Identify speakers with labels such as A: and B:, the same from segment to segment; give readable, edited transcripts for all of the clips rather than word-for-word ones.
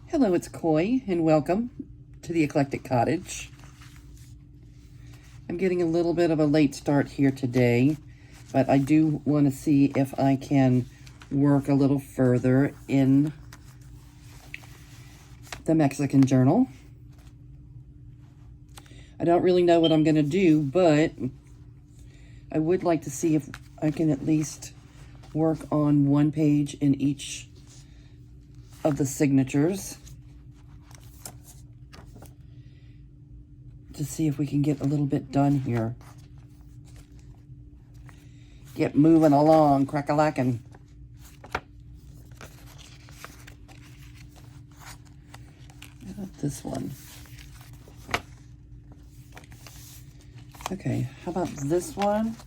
A: Hello, it's Coy, and welcome to the Eclectic Cottage. I'm getting a little bit of a late start here today, but I do want to see if I can work a little further in the Mexican journal. I don't really know what I'm going to do, but I would like to see if I can at least work on one page in each of the signatures to see if we can get a little bit done here. Get moving along, crack-a-lackin'. How about this one? Okay, how about this one?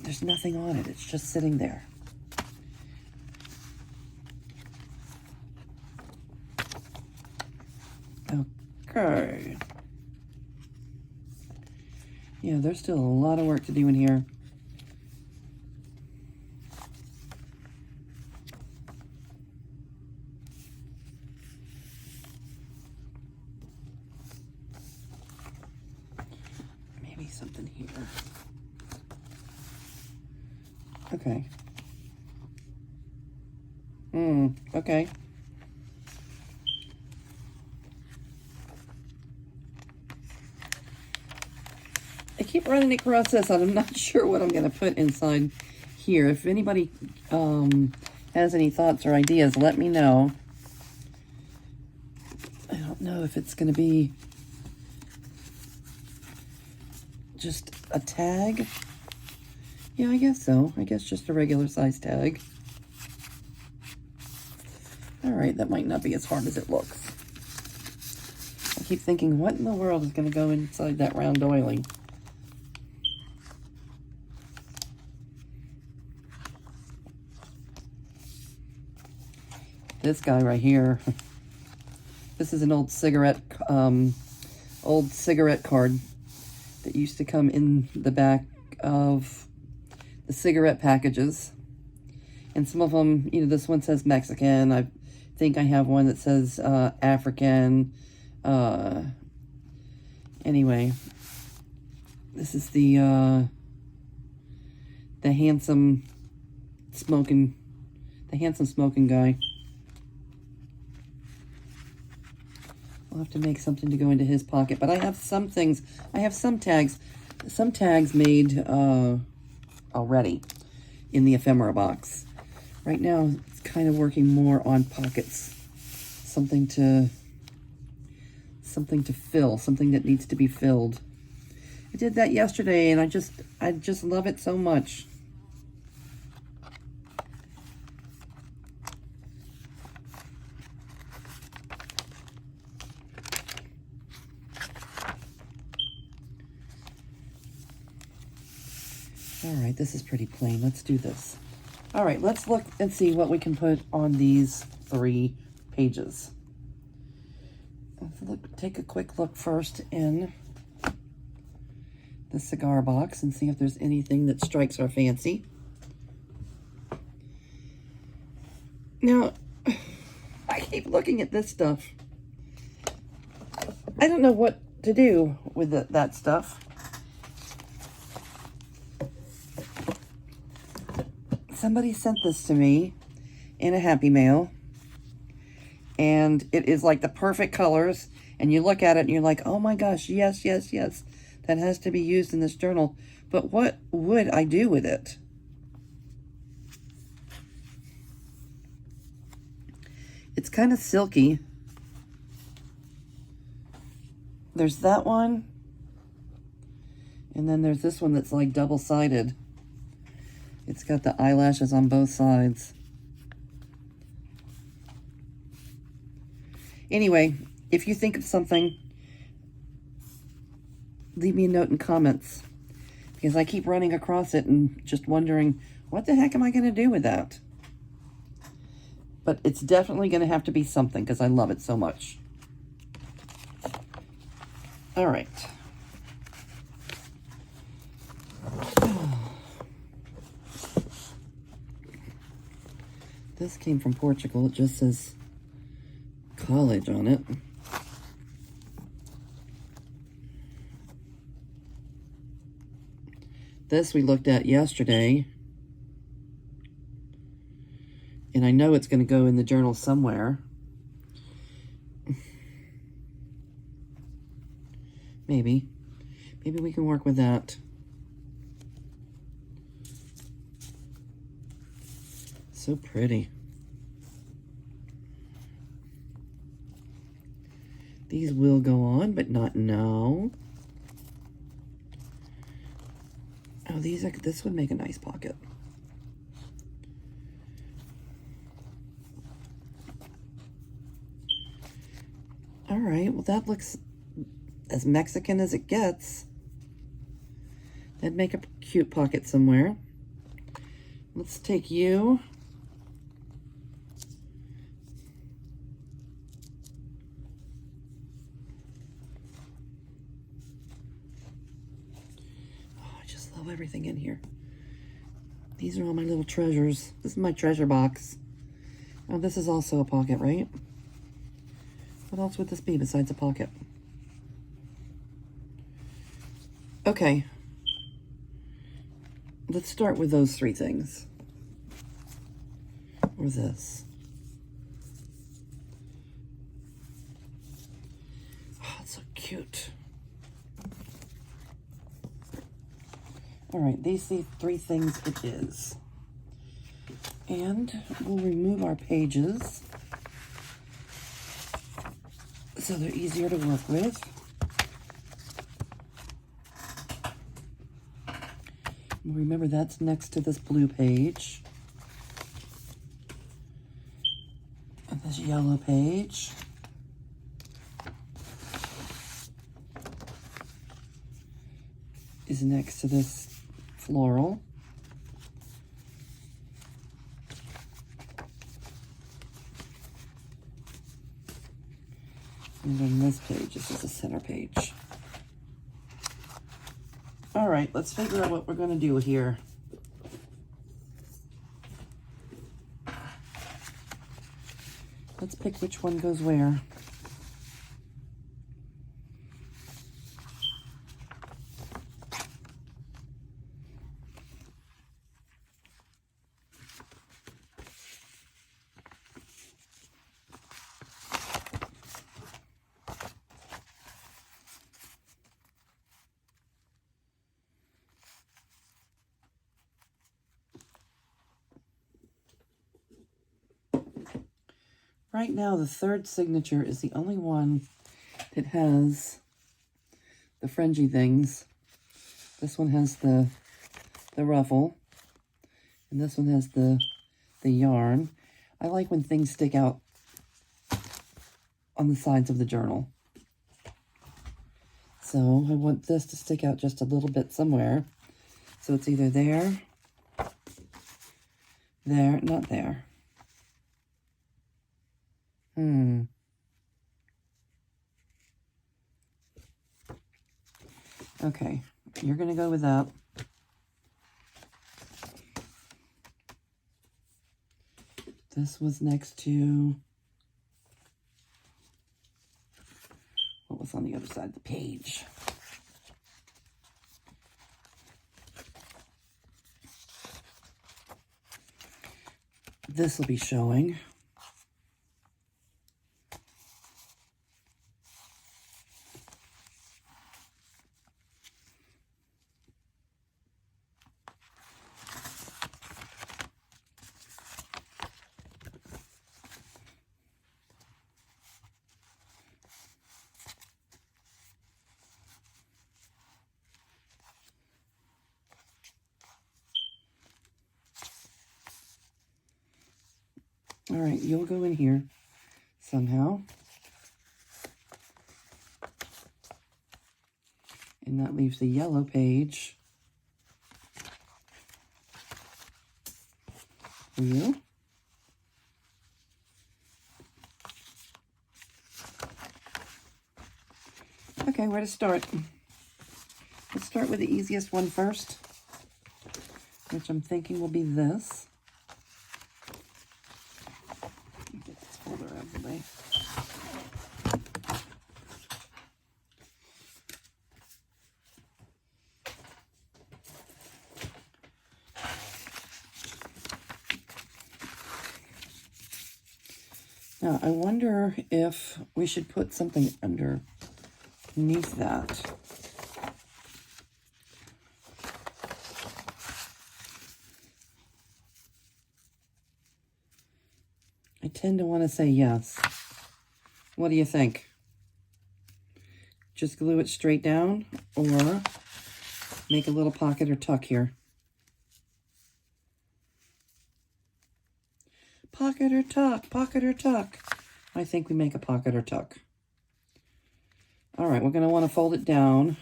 A: There's nothing on it, it's just sitting there. Okay. Yeah, there's still a lot of work to do in here. Maybe something here. Okay. Okay. I keep running across this, and I'm not sure what I'm going to put inside here. If anybody has any thoughts or ideas, let me know. I don't know if it's going to be just a tag. Yeah, I guess so. I guess just a regular size tag. All right, that might not be as hard as it looks. I keep thinking, what in the world is going to go inside that round doily? This guy right here. This is an old cigarette card that used to come in the back of the cigarette packages. And some of them, you know, this one says Mexican. I think I have one that says African. Anyway, this is the handsome smoking guy. I'll have to make something to go into his pocket, but I have some things. I have some tags made already in the ephemera box. Right now, it's kind of working more on pockets, something to fill, something that needs to be filled. I did that yesterday, and I just love it so much. All right, this is pretty plain. Let's do this. All right, let's look and see what we can put on these 3 pages. Let's take a quick look first in the cigar box and see if there's anything that strikes our fancy. Now, I keep looking at this stuff. I don't know what to do with that stuff. Somebody sent this to me in a Happy Mail, and it is like the perfect colors, and you look at it and you're like, oh my gosh, yes, that has to be used in this journal. But what would I do with it? It's kind of silky. There's that one, and then there's this one that's like double-sided. It's got the eyelashes on both sides. Anyway, if you think of something, leave me a note in comments, because I keep running across it and just wondering, what the heck am I going to do with that? But it's definitely going to have to be something, because I love it so much. All right. This came from Portugal. It just says college on it. This we looked at yesterday. And I know it's going to go in the journal somewhere. Maybe. Maybe we can work with that. So pretty. These will go on, but not now. Oh, this would make a nice pocket. All right, well that looks as Mexican as it gets. That'd make a cute pocket somewhere. Let's take you. I just love everything in here. These are all my little treasures. This is my treasure box. Oh, this is also a pocket, right? What else would this be besides a pocket? Okay. Let's start with those three things. Or this. Oh, it's so cute. All right, these three things it is. And we'll remove our pages so they're easier to work with. Remember, that's next to this blue page. And this yellow page. Is next to this floral. And then this page, this is the center page. All right, let's figure out what we're going to do here. Let's pick which one goes where. Right now, the third signature is the only one that has the fringy things. This one has the ruffle, and this one has the yarn. I like when things stick out on the sides of the journal. So I want this to stick out just a little bit somewhere. So it's either there, not there. Okay, you're going to go with that. This was next to, what was on the other side of the page? This will be showing. All right, you'll go in here somehow. And that leaves the yellow page for you. Okay, where to start? Let's start with the easiest one first, which I'm thinking will be this. Now, I wonder if we should put something underneath that. I tend to want to say yes. What do you think? Just glue it straight down or make a little pocket or tuck here? Pocket or tuck, pocket or tuck. I think we make a pocket or tuck. All right, we're going to want to fold it down.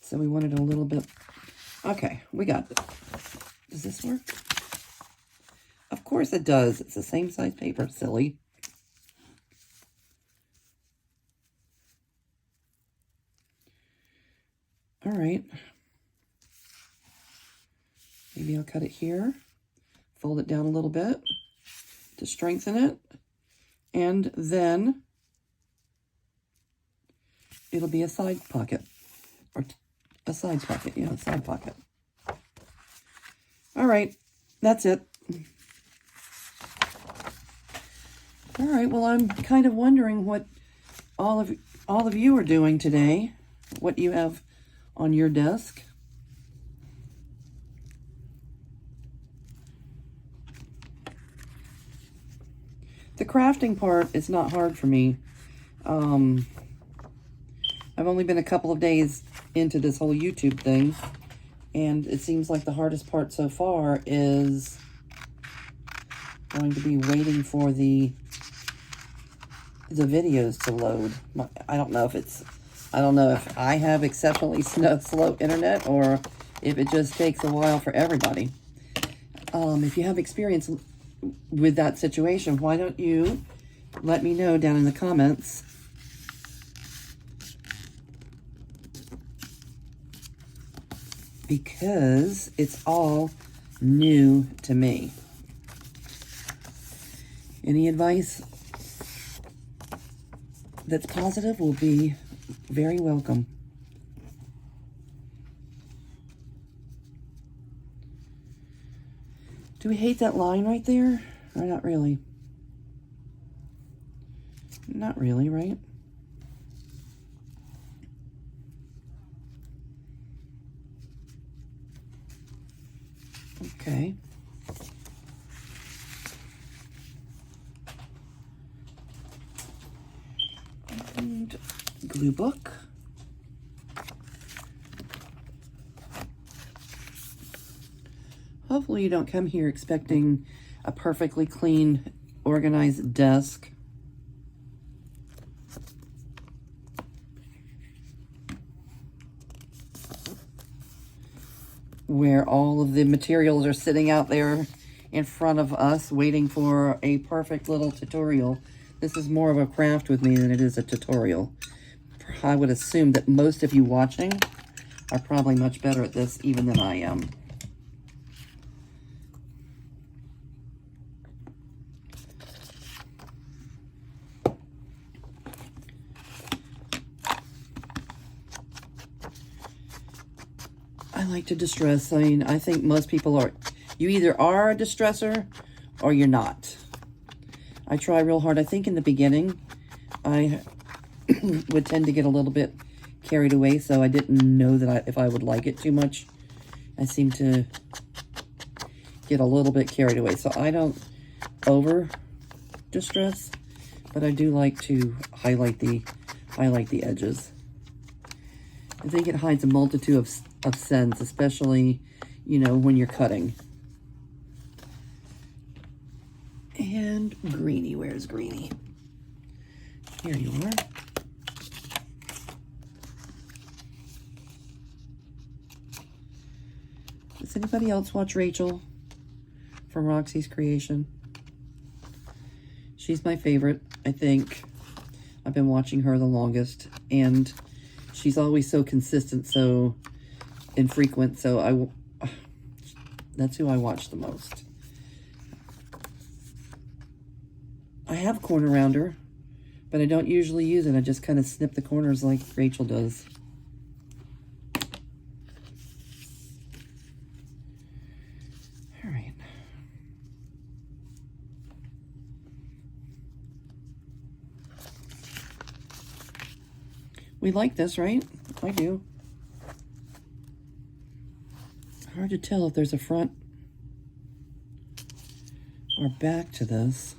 A: So we want it a little bit. Okay, we got it. Does this work? Of course it does. It's the same size paper, silly. All right. Maybe I'll cut it here. Fold it down a little bit to strengthen it. And then it'll be a side pocket. Or a side pocket. Yeah, a side pocket. All right. That's it. All right. Well, I'm kind of wondering what all of you are doing today. What you have on your desk. The crafting part is not hard for me. I've only been a couple of days into this whole YouTube thing, and it seems like the hardest part so far is going to be waiting for the videos to load. I don't know if I have exceptionally slow internet or if it just takes a while for everybody. If you have experience with that situation, why don't you let me know down in the comments. Because it's all new to me. Any advice that's positive will be very welcome. Do we hate that line right there? Or not really? Not really, right? Okay. And glue book. Hopefully you don't come here expecting a perfectly clean, organized desk. Where all of the materials are sitting out there in front of us waiting for a perfect little tutorial. This is more of a craft with me than it is a tutorial. I would assume that most of you watching are probably much better at this even than I am. I like to distress. I mean, I think most people are, you either are a distresser or you're not. I try real hard. I think in the beginning, I would tend to get a little bit carried away, so I didn't know that if I would like it too much. I seem to get a little bit carried away, so I don't over distress, but I do like to highlight the edges. I think it hides a multitude of scents, especially, you know, when you're cutting. And Greenie, where's Greenie? Here you are. Does anybody else watch Rachel from Roxy's Creation? She's my favorite, I think. I've been watching her the longest, and she's always so consistent, so infrequent, so that's who I watch the most. I have corner rounder, but I don't usually use it. I just kind of snip the corners like Rachel does. All right. We like this, right? I do. Hard to tell if there's a front or back to this.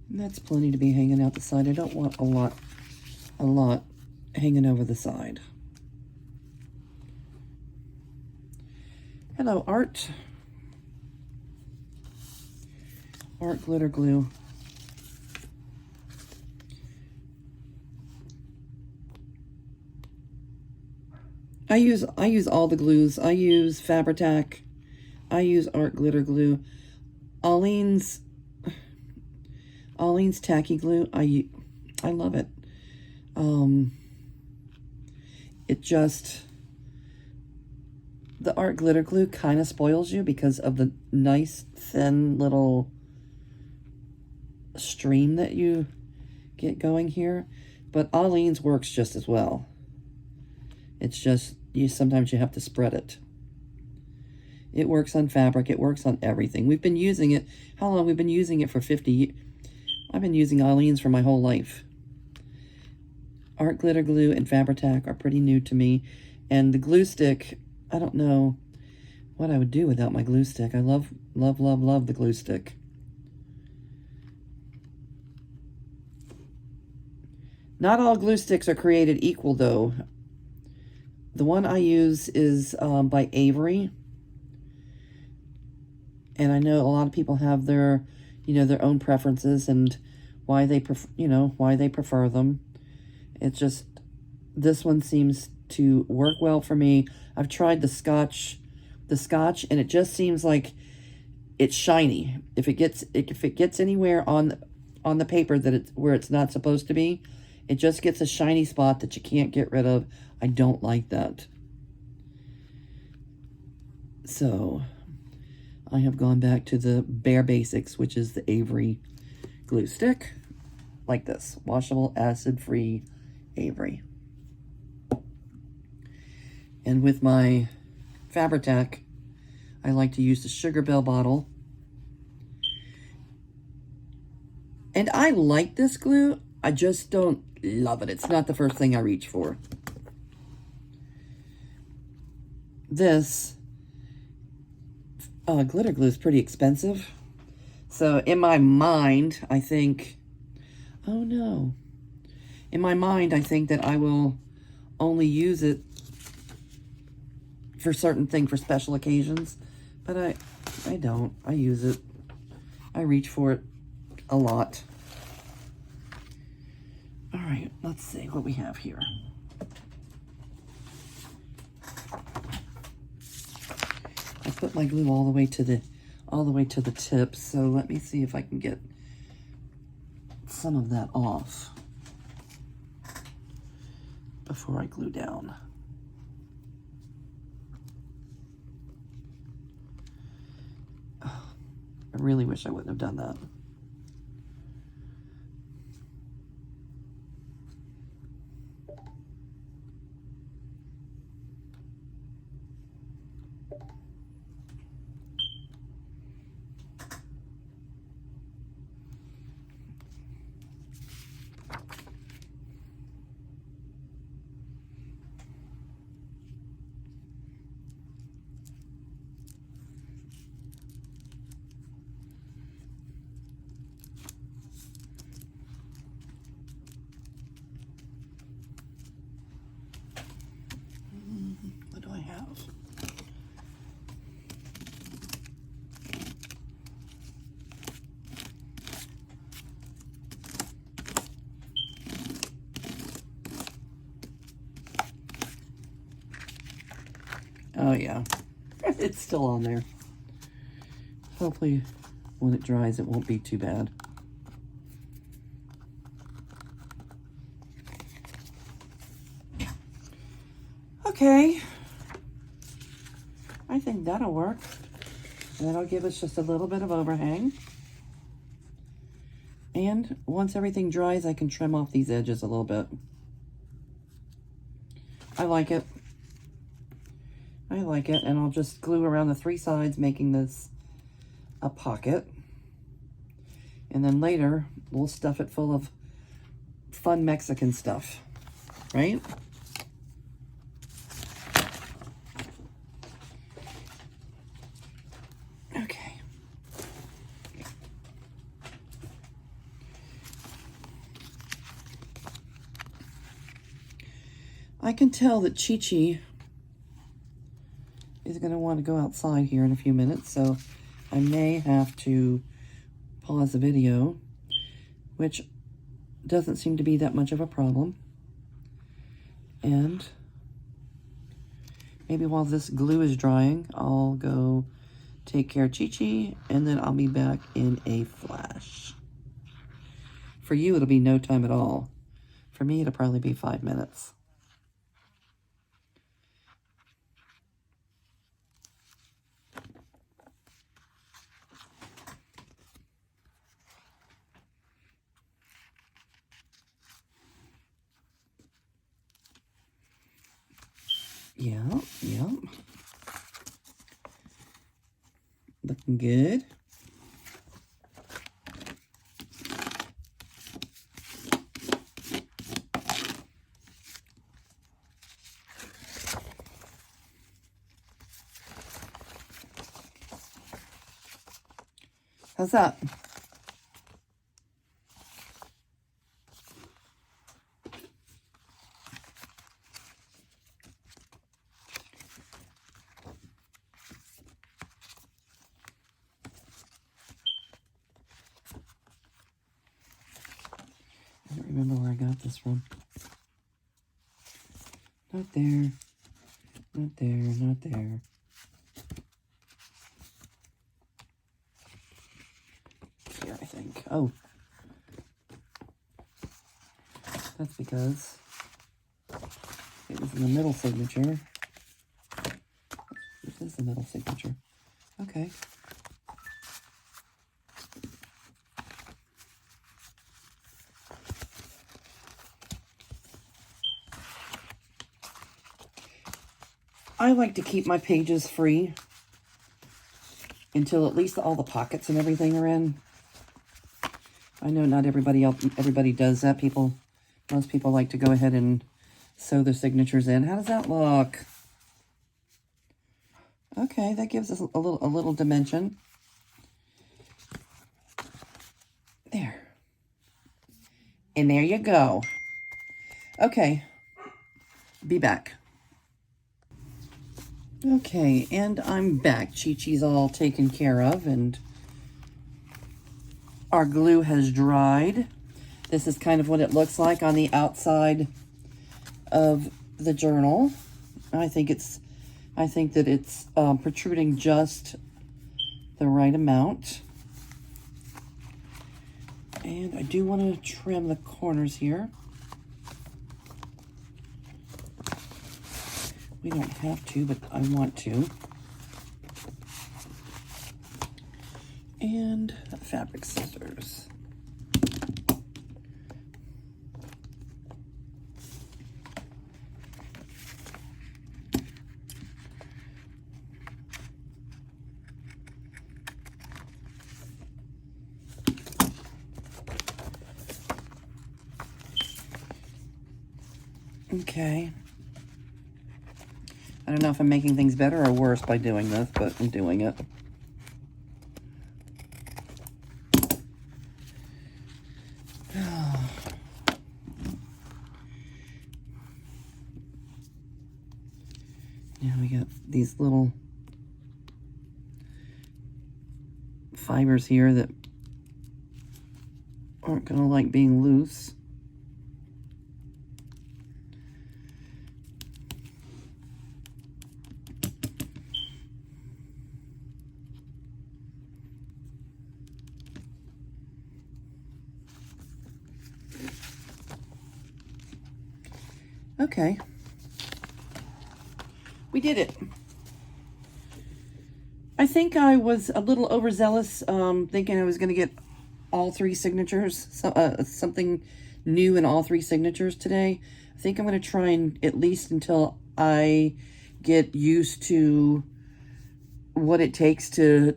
A: And that's plenty to be hanging out the side. I don't want a lot hanging over the side. Hello, Art. Art glitter glue. I use all the glues. I use Fabri-Tac. I use Art glitter glue. Aleene's tacky glue. I love it. It just, the Art glitter glue kind of spoils you because of the nice thin little stream that you get going here, but Aleene's works just as well. It's just, sometimes you have to spread it. It works on fabric. It works on everything. We've been using it. How long? We've been using it for 50 years. I've been using Aleene's for my whole life. Art glitter glue and Fabri-Tac are pretty new to me. And the glue stick, I don't know what I would do without my glue stick. I love, love, love, love the glue stick. Not all glue sticks are created equal, though. The one I use is by Avery. And I know a lot of people have their, their own preferences and why they prefer them. It's just, this one seems to work well for me. I've tried the Scotch, and it just seems like it's shiny. If it gets anywhere on the paper that where it's not supposed to be, it just gets a shiny spot that you can't get rid of. I don't like that. So I have gone back to the bare basics, which is the Avery glue stick, like this, washable, acid-free Avery. And with my Fabri-Tac, I like to use the Sugar Bell bottle. And I like this glue, I just don't love it. It's not the first thing I reach for. This glitter glue is pretty expensive. So in my mind, I think, oh no. In my mind, I think that I will only use it for certain things, for special occasions. But I don't. I use it. I reach for it a lot. All right, let's see what we have here. I put my glue all the way to the tip, so let me see if I can get some of that off before I glue down. Oh, I really wish I wouldn't have done that. What do I have? Oh yeah, it's still on there. Hopefully when it dries it won't be too bad. Okay, I think that'll work. That'll give us just a little bit of overhang. And once everything dries, I can trim off these edges a little bit. I like it. I like it, and I'll just glue around the 3 sides, making this a pocket. And then later, we'll stuff it full of fun Mexican stuff, right? Okay. I can tell that Chi-Chi is going to want to go outside here in a few minutes, so I may have to pause the video, which doesn't seem to be that much of a problem. And maybe while this glue is drying, I'll go take care of Chi-Chi, and then I'll be back in a flash. For you, it'll be no time at all. For me, it'll probably be 5 minutes. Yeah. Looking good. How's that? I don't remember where I got this from. Not there. Not there. Not there. Here, I think. Oh. That's because it was in the middle signature. This is the middle signature. Okay. I like to keep my pages free until at least all the pockets and everything are in. I know not everybody does that. Most people like to go ahead and sew their signatures in. How does that look? Okay, that gives us a little dimension. There. And there you go. Okay. Be back. Okay, and I'm back. Chi-Chi's all taken care of, and our glue has dried. This is kind of what it looks like on the outside of the journal. I think that it's protruding just the right amount. And I do want to trim the corners here. We don't have to, but I want to. And fabric scissors. Okay. I don't know if I'm making things better or worse by doing this, but I'm doing it. Now we got these little fibers here that aren't going to like being loose. Okay. We did it. I think I was a little overzealous, thinking I was going to get all 3 signatures, something new in all 3 signatures today. I think I'm going to try and at least until I get used to what it takes to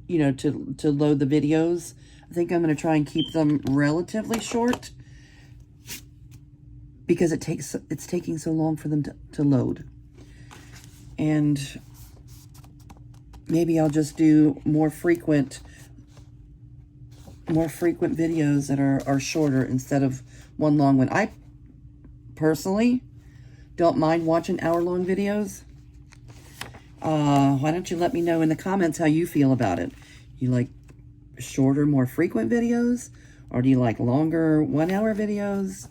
A: load the videos. I think I'm going to try and keep them relatively short because it's taking so long for them to load. And maybe I'll just do more frequent videos that are shorter instead of one long one. I personally don't mind watching hour-long videos. Why don't you let me know in the comments how you feel about it? You like shorter, more frequent videos? Or do you like longer 1-hour videos?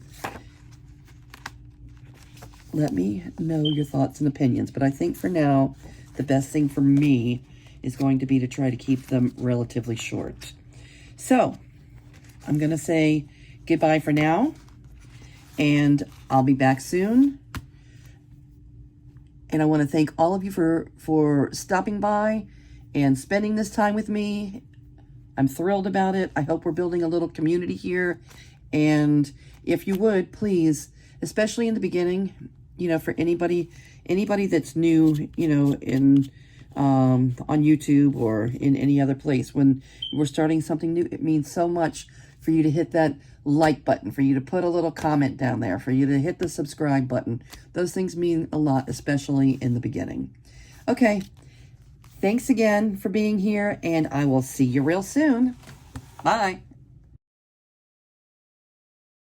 A: Let me know your thoughts and opinions. But I think for now, the best thing for me is going to be to try to keep them relatively short. So, I'm going to say goodbye for now. And I'll be back soon. And I want to thank all of you for stopping by and spending this time with me. I'm thrilled about it. I hope we're building a little community here. And if you would, please, especially in the beginning, for anybody that's new, in on YouTube or in any other place, when we're starting something new, it means so much for you to hit that like button, for you to put a little comment down there, for you to hit the subscribe button. Those things mean a lot, especially in the beginning. Okay, thanks again for being here, and I will see you real soon. Bye.